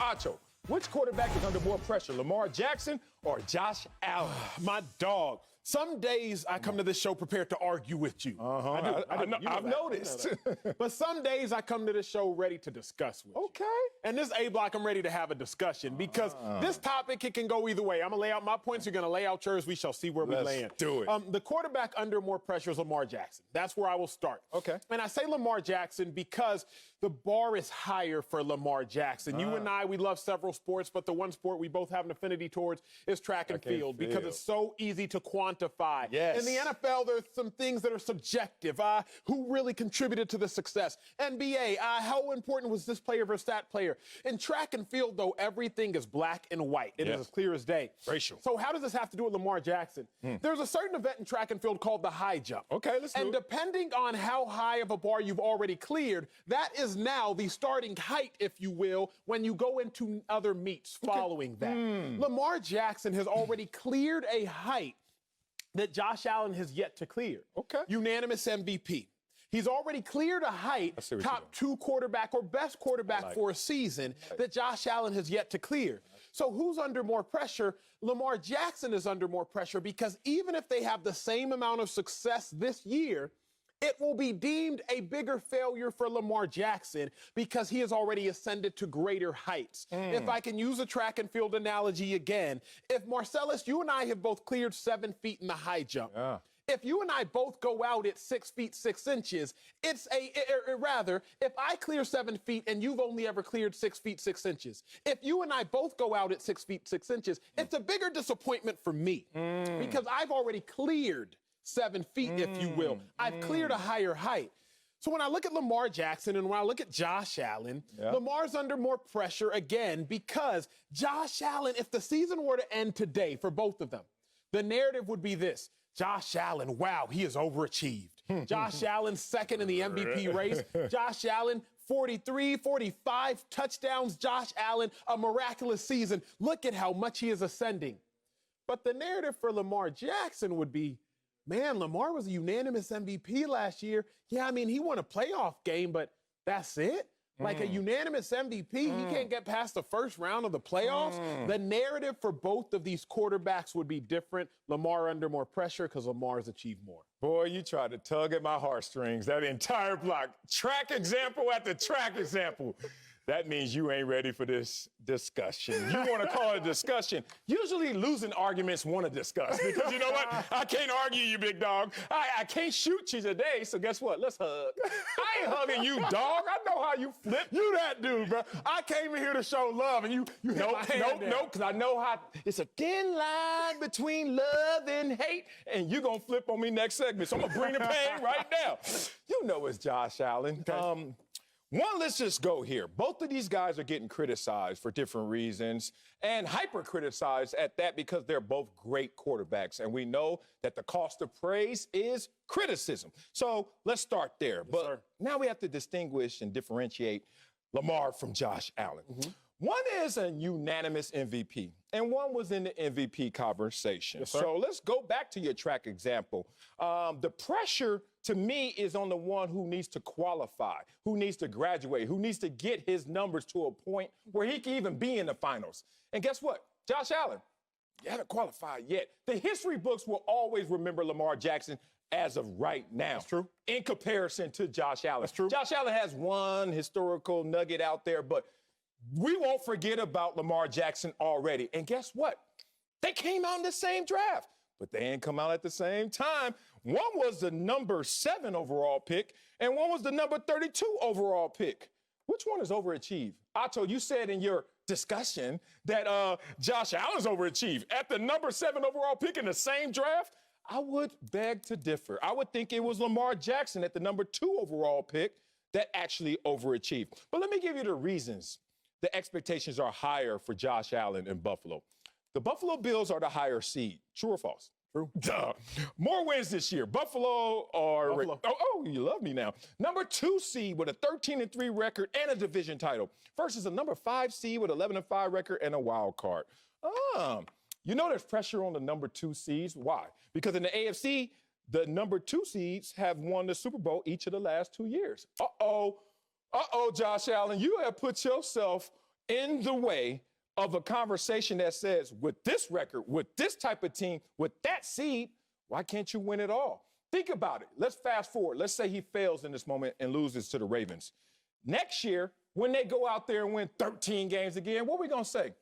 Acho, which quarterback is under more pressure, Lamar Jackson or Josh Allen? My dog. Some days I come to this show prepared to argue with you. I've noticed. But some days I come to this show ready to discuss with you. Okay. And this A-block, I'm ready to have a discussion because this topic, it can go either way. I'm going to lay out my points. You're going to lay out yours. We shall see where we land. Do it. The quarterback under more pressure is Lamar Jackson. That's where I will start. Okay. And I say Lamar Jackson because the bar is higher for Lamar Jackson. You and I, we love several sports, but the one sport we both have an affinity towards is track and field because it's so easy to quantify. Yes. In the NFL, there's some things that are subjective. Who really contributed to the success? NBA, how important was this player versus that player? In track and field, though, everything is black and white. It is as clear as day. Racial. So how does this have to do with Lamar Jackson? There's a certain event in track and field called the high jump. Okay, let's do And it. depending on how high of a bar you've already cleared, that is now the starting height, if you will, when you go into other meets following that. Lamar Jackson has already cleared a height that Josh Allen has yet to clear. Okay. Unanimous MVP. He's already cleared a height, top two quarterback or best quarterback for a season that Josh Allen has yet to clear. So who's under more pressure? Lamar Jackson is under more pressure because even if they have the same amount of success this year, it will be deemed a bigger failure for Lamar Jackson because he has already ascended to greater heights. If I can use a track and field analogy again, if Marcellus, you and I have both cleared 7 feet in the high jump. If you and I both go out at 6 feet 6 inches, it's rather, if I clear 7 feet and you've only ever cleared 6 feet 6 inches, if you and I both go out at 6 feet 6 inches, it's a bigger disappointment for me because I've already cleared 7 feet, if you will. I've cleared a higher height. So when I look at Lamar Jackson and when I look at Josh Allen, Lamar's under more pressure again because Josh Allen, if the season were to end today for both of them, the narrative would be this: Josh Allen, wow, he has overachieved. Josh Allen second in the MVP race. Josh Allen 43, 45 touchdowns. Josh Allen, a miraculous season. Look at how much he is ascending. But the narrative for Lamar Jackson would be, man, Lamar was a unanimous MVP last year. Yeah, I mean, he won a playoff game, but that's it? Like a unanimous MVP, he can't get past the first round of the playoffs? The narrative for both of these quarterbacks would be different. Lamar under more pressure because Lamar's achieved more. Boy, you tried to tug at my heartstrings. That entire block. Track example after track example. That means you ain't ready for this discussion. You want to call it a discussion. Usually losing arguments want to discuss because you know what? I can't argue you, big dog. I can't shoot you today, so guess what? Let's hug. I ain't hugging you, dog. I know how you flip. You that dude, bro. I came in here to show love, and you Nope, because I know how it's a thin line between love and hate, and you're going to flip on me next segment, so I'm going to bring the pain right now. You know it's Josh Allen. Okay. One, let's just go here. Both of these guys are getting criticized for different reasons and hyper-criticized at that because they're both great quarterbacks. And we know that the cost of praise is criticism. So let's start there. But now we have to distinguish and differentiate Lamar from Josh Allen. One is a unanimous MVP, and one was in the MVP conversation. So let's go back to your track example. The pressure, to me, is on the one who needs to qualify, who needs to graduate, who needs to get his numbers to a point where he can even be in the finals. And guess what? Josh Allen, you haven't qualified yet. The history books will always remember Lamar Jackson as of right now. That's true. In comparison to Josh Allen. That's true. Josh Allen has one historical nugget out there, but we won't forget about Lamar Jackson already. And guess what? They came out in the same draft, but they ain't come out at the same time. One was the number 7 overall pick, and one was the number 32 overall pick. Which one is overachieved? Acho, you said in your discussion that Josh Allen's overachieved. At the number 7 overall pick in the same draft, I would beg to differ. I would think it was Lamar Jackson at the number 2 overall pick that actually overachieved. But let me give you the reasons the expectations are higher for Josh Allen in Buffalo. The Buffalo Bills are the higher seed. True or false? True. Duh. More wins this year. Buffalo are... Oh, you love me now. Number 2 seed with a 13-3 record and a division title versus a number 5 seed with 11-5 record and a wild card. You know there's pressure on the number 2 seeds. Why? Because in the AFC, the number 2 seeds have won the Super Bowl each of the last 2 years. Uh-oh, Josh Allen, you have put yourself in the way of a conversation that says, with this record, with this type of team, with that seed, why can't you win it all? Think about it. Let's fast forward. Let's say he fails in this moment and loses to the Ravens. Next year, when they go out there and win 13 games again, what are we going to say?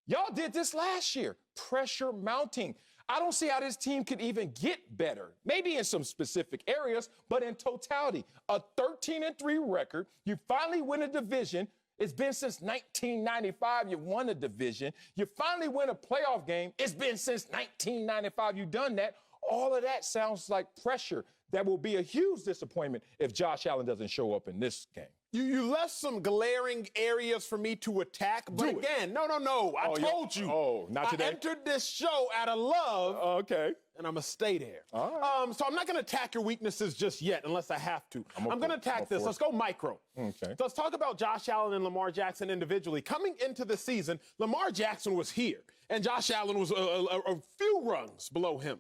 Y'all did this last year. Pressure mounting. I don't see how this team could even get better. Maybe in some specific areas, but in totality, a 13-3 record. You finally win a division. It's been since 1995 you've won a division. You finally win a playoff game. It's been since 1995 you've done that. All of that sounds like pressure. That will be a huge disappointment if Josh Allen doesn't show up in this game. You left some glaring areas for me to attack, but again, no. I told you. Oh, not today. I entered this show out of love. Okay. And I'm going to stay there. All right. So I'm not going to attack your weaknesses just yet unless I have to. I'm going to attack this. Let's go micro. Okay. So let's talk about Josh Allen and Lamar Jackson individually. Coming into the season, Lamar Jackson was here, and Josh Allen was a few rungs below him.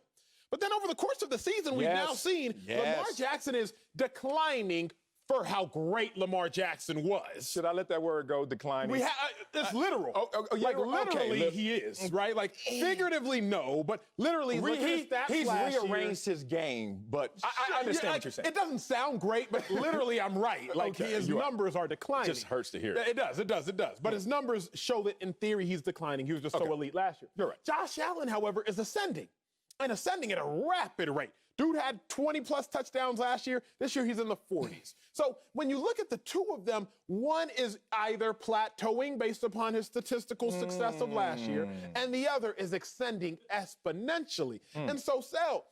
But then over the course of the season, we've now seen Lamar Jackson is declining for how great Lamar Jackson was. Should I let that word go, declining? It's literal. Like, literally, he is, right? Like, figuratively, no, but literally, he's rearranged his game, but I understand what you're saying. It doesn't sound great, but literally, I'm right. Like, his numbers are declining. It just hurts to hear it. It does. But his numbers show that, in theory, he's declining. He was just so elite last year. You're right. Josh Allen, however, is ascending, and ascending at a rapid rate. Dude had 20-plus touchdowns last year. This year, he's in the 40s. So when you look at the two of them, one is either plateauing based upon his statistical success of last year, and the other is ascending exponentially. And so, Sal,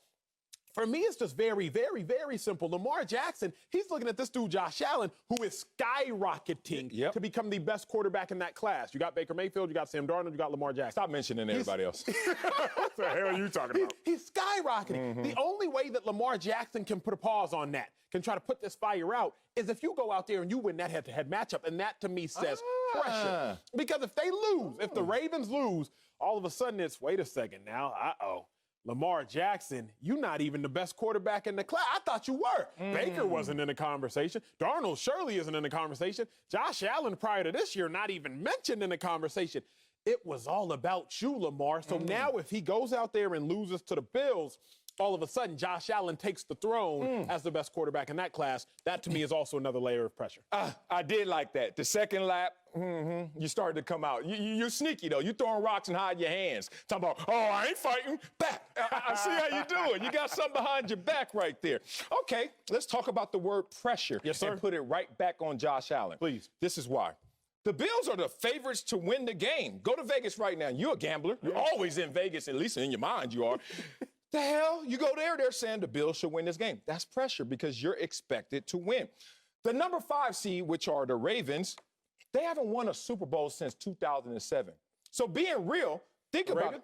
for me, it's just very, very, very simple. Lamar Jackson, he's looking at this dude, Josh Allen, who is skyrocketing to become the best quarterback in that class. You got Baker Mayfield, you got Sam Darnold, you got Lamar Jackson. Stop mentioning everybody else. What the hell are you talking about? He's skyrocketing. The only way that Lamar Jackson can put a pause on that, can try to put this fire out, is if you go out there and you win that head-to-head matchup, and that, to me, says pressure. Because if they lose, if the Ravens lose, all of a sudden it's, wait a second now, Lamar Jackson, you're not even the best quarterback in the class. I thought you were. Baker wasn't in the conversation. Darnold surely isn't in the conversation. Josh Allen, prior to this year, not even mentioned in the conversation. It was all about you, Lamar. So now if he goes out there and loses to the Bills, all of a sudden Josh Allen takes the throne as the best quarterback in that class. That, to me, is also another layer of pressure. I did like that. The second lap, you started to come out. You're sneaky, though. You throwing rocks and hiding your hands. Talking about, I ain't fighting. Back. I see how you do it. You got something behind your back right there. Okay, let's talk about the word pressure. Yes, sir. And put it right back on Josh Allen. Please. This is why. The Bills are the favorites to win the game. Go to Vegas right now. You're a gambler. You're always in Vegas, at least in your mind you are. The hell? You go there, they're saying the Bills should win this game. That's pressure because you're expected to win. The number 5 seed, which are the Ravens, they haven't won a Super Bowl since 2007. So being real, think about it.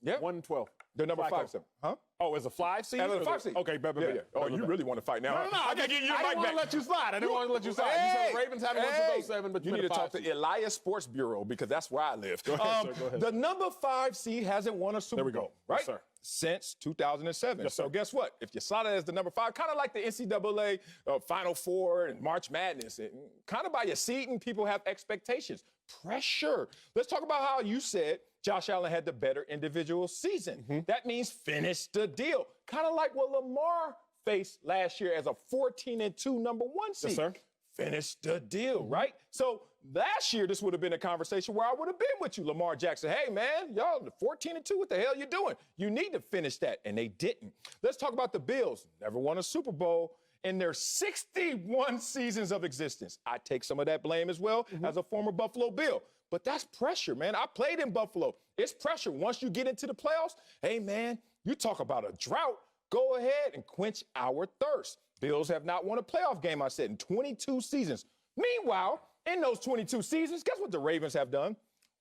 Yeah. 1-12. They're number 5 seed. Huh? Oh, as a 5 seed? As a 5 seed. Okay, bet. Oh, you really want to fight now? No. I can't give you your mic back. I didn't want to let you slide. I didn't want to let you slide. You said the Ravens haven't won Super Bowl 7, but you need to talk to Elias Sports Bureau because that's where I live. Go ahead, sir. Go ahead. The number 5 seed hasn't won a Super Bowl. Right? Yes, sir. Since 2007. Yes, so guess what? If you slot it as the number 5, kind of like the NCAA Final Four and March Madness, kind of by your seeding, people have expectations. Pressure. Let's talk about how you said Josh Allen had the better individual season. That means finish the deal. Kind of like what Lamar faced last year as a 14-2 number 1 seed. Yes, sir. Finish the deal, right? So last year, this would have been a conversation where I would have been with you, Lamar Jackson. Hey, man, y'all 14-2, what the hell you doing? You need to finish that, and they didn't. Let's talk about the Bills. Never won a Super Bowl in their 61 seasons of existence. I take some of that blame as well as a former Buffalo Bill. But that's pressure, man. I played in Buffalo. It's pressure. Once you get into the playoffs, hey, man, you talk about a drought, go ahead and quench our thirst. Bills have not won a playoff game, I said, in 22 seasons. Meanwhile, in those 22 seasons, guess what the Ravens have done?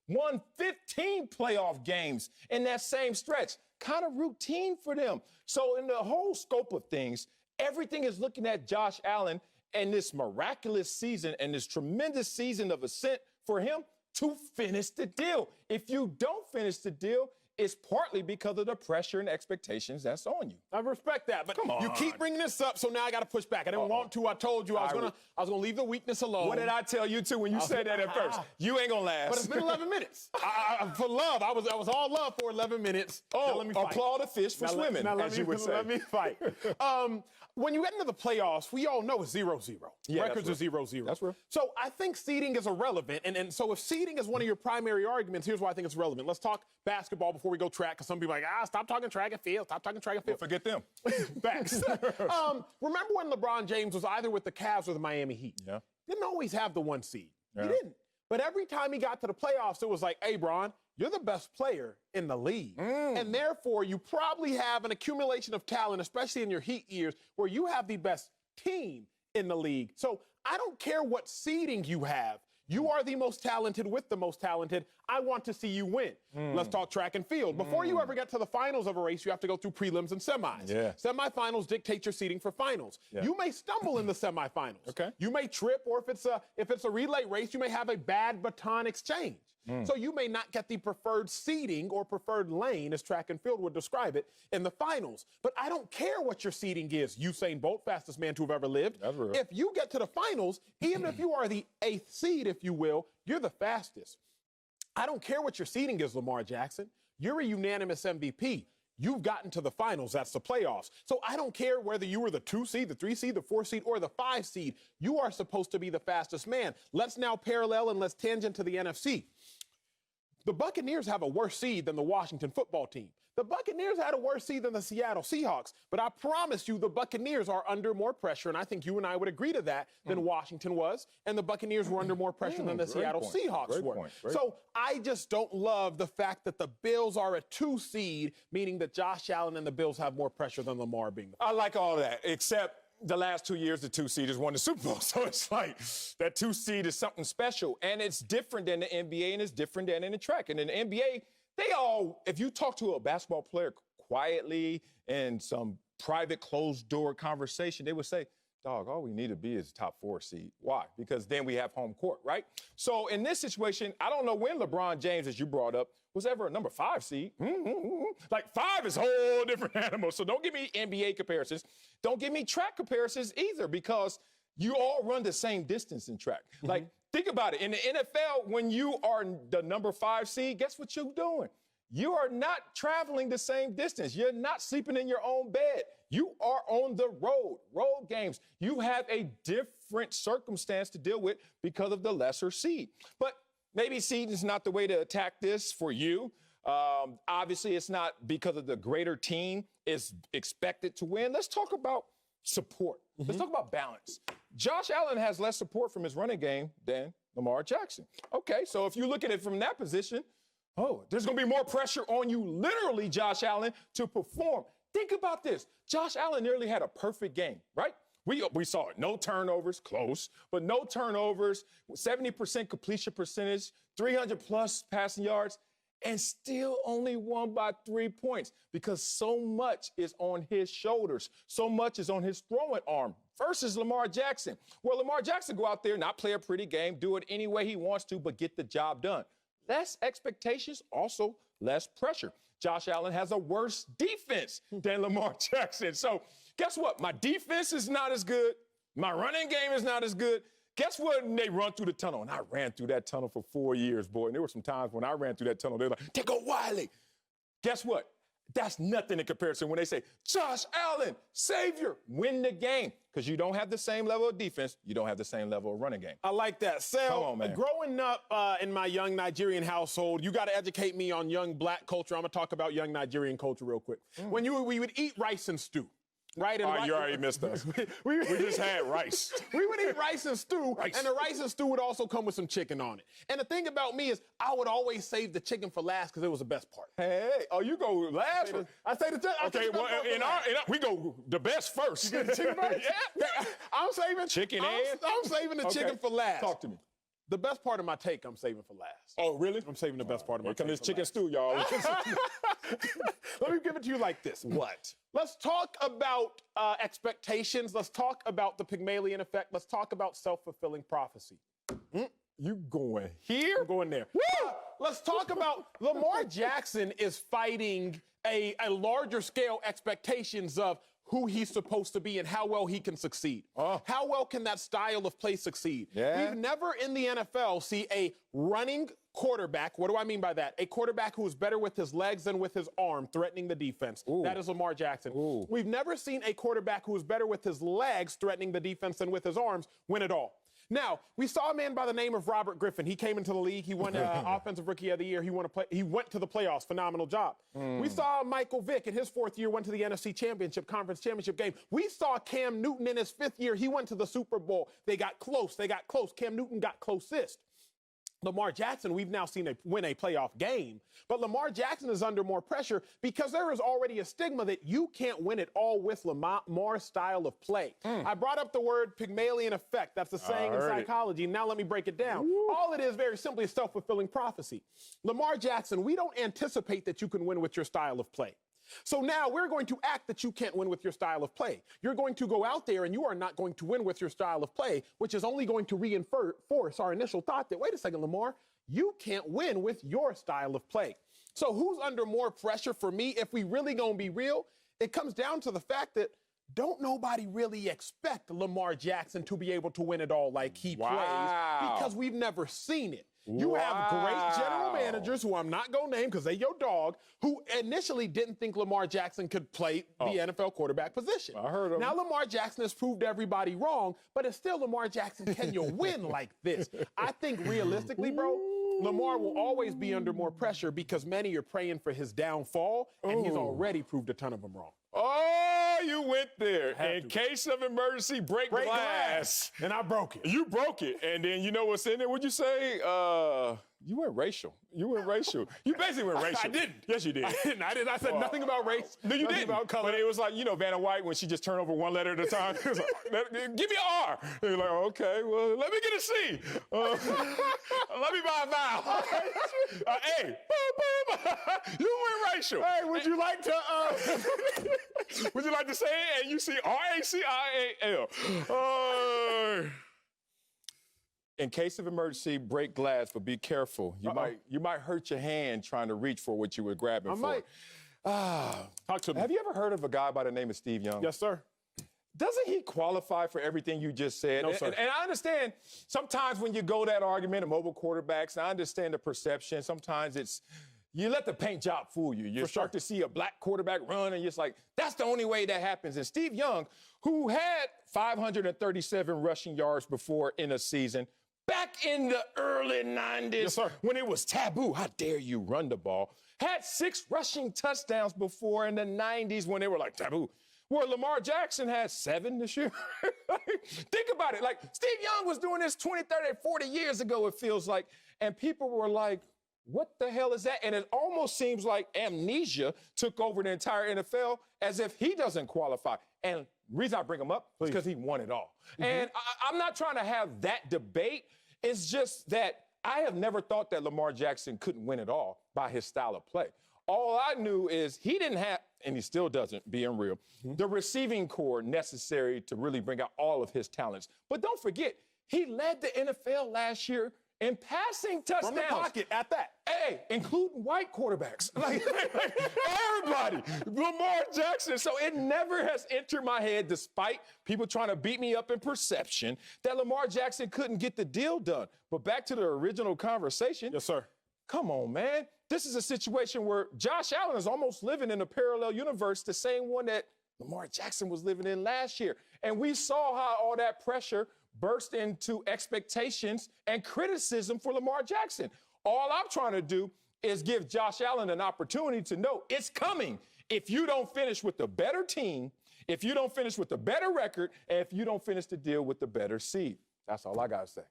Won 15 playoff games in that same stretch. Kind of routine for them. So in the whole scope of things, everything is looking at Josh Allen and this miraculous season and this tremendous season of ascent for him to finish the deal. If you don't finish the deal, is partly because of the pressure and expectations that's on you. I respect that, but you keep bringing this up, so now I got to push back. I didn't want to. I told you I was gonna leave the weakness alone. What did I tell you too when you said that at first? You ain't gonna last. But it's been 11 minutes. For love, I was all love for 11 minutes. Oh, applaud a fish for swimming, as you would say. Let me fight. When you get into the playoffs, we all know it's 0-0. Yeah, records are 0-0. That's real. So I think seeding is irrelevant. And so if seeding is one of your primary arguments, here's why I think it's relevant. Let's talk basketball before we go track, because some people are like, stop talking track and field. Stop talking track and field. Well, forget them. Facts. Remember when LeBron James was either with the Cavs or the Miami Heat? Yeah. Didn't always have the 1 seed. Yeah. He didn't. But every time he got to the playoffs, it was like, hey, Bron, you're the best player in the league. And therefore, you probably have an accumulation of talent, especially in your Heat years, where you have the best team in the league. So I don't care what seeding you have. You are the most talented with the most talented. I want to see you win. Let's talk track and field. Before you ever get to the finals of a race, you have to go through prelims and semis. Yeah. Semifinals dictate your seeding for finals. Yeah. You may stumble in the semifinals. Okay. You may trip, or if it's a relay race, you may have a bad baton exchange. So you may not get the preferred seeding or preferred lane, as track and field would describe it, in the finals. But I don't care what your seeding is. Usain Bolt, fastest man to have ever lived. That's real. If you get to the finals, even if you are the 8th seed, if you will, you're the fastest. I don't care what your seeding is, Lamar Jackson. You're a unanimous MVP. You've gotten to the finals. That's the playoffs. So I don't care whether you were the 2 seed, the 3 seed, the 4 seed, or the 5 seed. You are supposed to be the fastest man. Let's now parallel and let's tangent to the NFC. The Buccaneers have a worse seed than the Washington football team. The Buccaneers had a worse seed than the Seattle Seahawks. But I promise you, the Buccaneers are under more pressure, and I think you and I would agree to that, than Washington was. And the Buccaneers were under more pressure than the Seattle Seahawks were. So I just don't love the fact that the Bills are a 2 seed, meaning that Josh Allen and the Bills have more pressure than Lamar being the I like all that, except the last 2 years, the 2 seed has won the Super Bowl. So it's like that 2 seed is something special. And it's different than the NBA, and it's different than in the track. And in the NBA, if you talk to a basketball player quietly in some private closed-door conversation, they would say, dog, all we need to be is top 4 seed. Why? Because then we have home court, right? So in this situation, I don't know when LeBron James, as you brought up, was ever a number 5 seed. Like 5 is a whole different animal. So don't give me NBA comparisons. Don't give me track comparisons either, because you all run the same distance in track. Like, think about it. In the NFL, when you are the number 5 seed, guess what you're doing? You are not traveling the same distance. You're not sleeping in your own bed. You are on the road games. You have a different circumstance to deal with because of the lesser seed. But maybe seeding is not the way to attack this for you. Obviously, it's not because of the greater team is expected to win. Let's talk about support. Let's talk about balance. Josh Allen has less support from his running game than Lamar Jackson. Okay, so if you look at it from that position, there's going to be more pressure on you, literally, Josh Allen, to perform. Think about this. Josh Allen nearly had a perfect game, right? We saw it. No turnovers, close, but no turnovers, 70% completion percentage, 300-plus passing yards, and still only won by 3 points because so much is on his shoulders. So much is on his throwing arm versus Lamar Jackson. Well, Lamar Jackson go out there, not play a pretty game, do it any way he wants to, but get the job done. Less expectations, also less pressure. Josh Allen has a worse defense than Lamar Jackson. So guess what? My defense is not as good. My running game is not as good. Guess what? When they run through the tunnel, and I ran through that tunnel for 4 years, boy. And there were some times when I ran through that tunnel, they were like, "Take a Wiley." Guess what? That's nothing in comparison when they say, Josh Allen, savior, win the game. Because you don't have the same level of defense. You don't have the same level of running game. I like that. Sel, come on, man. Growing up in my young Nigerian household, you got to educate me on young black culture. I'm going to talk about young Nigerian culture real quick. When we would eat rice and stew. Right? And you already missed us. we just had rice. We would eat rice and stew, and the rice and stew would also come with some chicken on it. And the thing about me is I would always save the chicken for last because it was the best part. Hey, you go last? I say the chicken. Okay, we go the best first. You get the chicken first? Yeah. I'm saving chicken. I'm saving the chicken for last. Talk to me. The best part of my take, I'm saving for last. Oh, really? I'm saving the best part of my take. Here comes this chicken stew, y'all. Let me give it to you like this. What? Let's talk about expectations. Let's talk about the Pygmalion effect. Let's talk about self-fulfilling prophecy. You going here? I'm going there. Woo! let's talk about Lamar Jackson is fighting a larger scale expectations of who he's supposed to be and how well he can succeed. How well can that style of play succeed? Yeah. We've never in the NFL see a running quarterback. What do I mean by that? A quarterback who is better with his legs than with his arm, threatening the defense. Ooh. That is Lamar Jackson. Ooh. We've never seen a quarterback who is better with his legs, threatening the defense, than with his arms win it all. Now, we saw a man by the name of Robert Griffin. He came into the league. He won Offensive Rookie of the Year. He went to the playoffs. Phenomenal job. We saw Michael Vick in his 4th year, went to the NFC Conference Championship game. We saw Cam Newton in his 5th year. He went to the Super Bowl. They got close. Cam Newton got closest. Lamar Jackson, we've now seen win a playoff game, but Lamar Jackson is under more pressure because there is already a stigma that you can't win it all with Lamar's style of play. I brought up the word Pygmalion effect. That's a saying in psychology. Now let me break it down. All it is very simply is self-fulfilling prophecy. Lamar Jackson, we don't anticipate that you can win with your style of play. So now we're going to act that you can't win with your style of play. You're going to go out there and you are not going to win with your style of play, which is only going to reinforce our initial thought that, wait a second, Lamar, you can't win with your style of play. So who's under more pressure for me? If we really gonna be real, it comes down to the fact that don't nobody really expect Lamar Jackson to be able to win it all like he plays because we've never seen it. You have great general managers who I'm not going to name because they your dog, who initially didn't think Lamar Jackson could play the NFL quarterback position. I heard him. Now Lamar Jackson has proved everybody wrong, but it's still Lamar Jackson. Can you win like this? I think realistically, bro, Lamar will always be under more pressure because many are praying for his downfall, and he's already proved a ton of them wrong. Oh, you went there. In case of emergency, break glass. And I broke it. You broke it. And then you know what's in there? What'd you say? You went racial. You basically went racial. I didn't. Yes, you did. I didn't. I said nothing about race. No, you didn't. About color. But it was like, you know, Vanna White, when she just turned over one letter at a time. It was like, give me an R. And you're like, okay, well, let me get a C. Let me buy a vowel. A. Boom, boom. You went racial. Hey, would you like to would you like to say it? And you see RACIAL. In case of emergency, break glass, but be careful. You might hurt your hand trying to reach for what you were grabbing for. Talk to me. Have you ever heard of a guy by the name of Steve Young? Yes, sir. Doesn't he qualify for everything you just said? No, sir. And I understand sometimes when you go that argument of mobile quarterbacks, I understand the perception. Sometimes it's you let the paint job fool you. You start to see a black quarterback run, and you're just like, that's the only way that happens. And Steve Young, who had 537 rushing yards before in a season, back in the early 90s, when it was taboo, how dare you run the ball, had 6 rushing touchdowns before in the 90s when they were like taboo. Well, Lamar Jackson had 7 this year. Think about it. Like, Steve Young was doing this 20, 30, 40 years ago, it feels like. And people were like, what the hell is that? And it almost seems like amnesia took over the entire NFL as if he doesn't qualify. And the reason I bring him up is because he won it all. And I'm not trying to have that debate. It's just that I have never thought that Lamar Jackson couldn't win it all by his style of play. All I knew is he didn't have, and he still doesn't, being real, the receiving core necessary to really bring out all of his talents. But don't forget, he led the NFL last year in passing touchdowns. From the pocket at that. Hey, including white quarterbacks. like everybody. Lamar Jackson. So it never has entered my head, despite people trying to beat me up in perception, that Lamar Jackson couldn't get the deal done. But back to the original conversation. Yes, sir. Come on, man. This is a situation where Josh Allen is almost living in a parallel universe, the same one that Lamar Jackson was living in last year. And we saw how all that pressure burst into expectations and criticism for Lamar Jackson. All I'm trying to do is give Josh Allen an opportunity to know it's coming. If you don't finish with the better team, if you don't finish with the better record, and if you don't finish the deal with the better seed. That's all I got to say.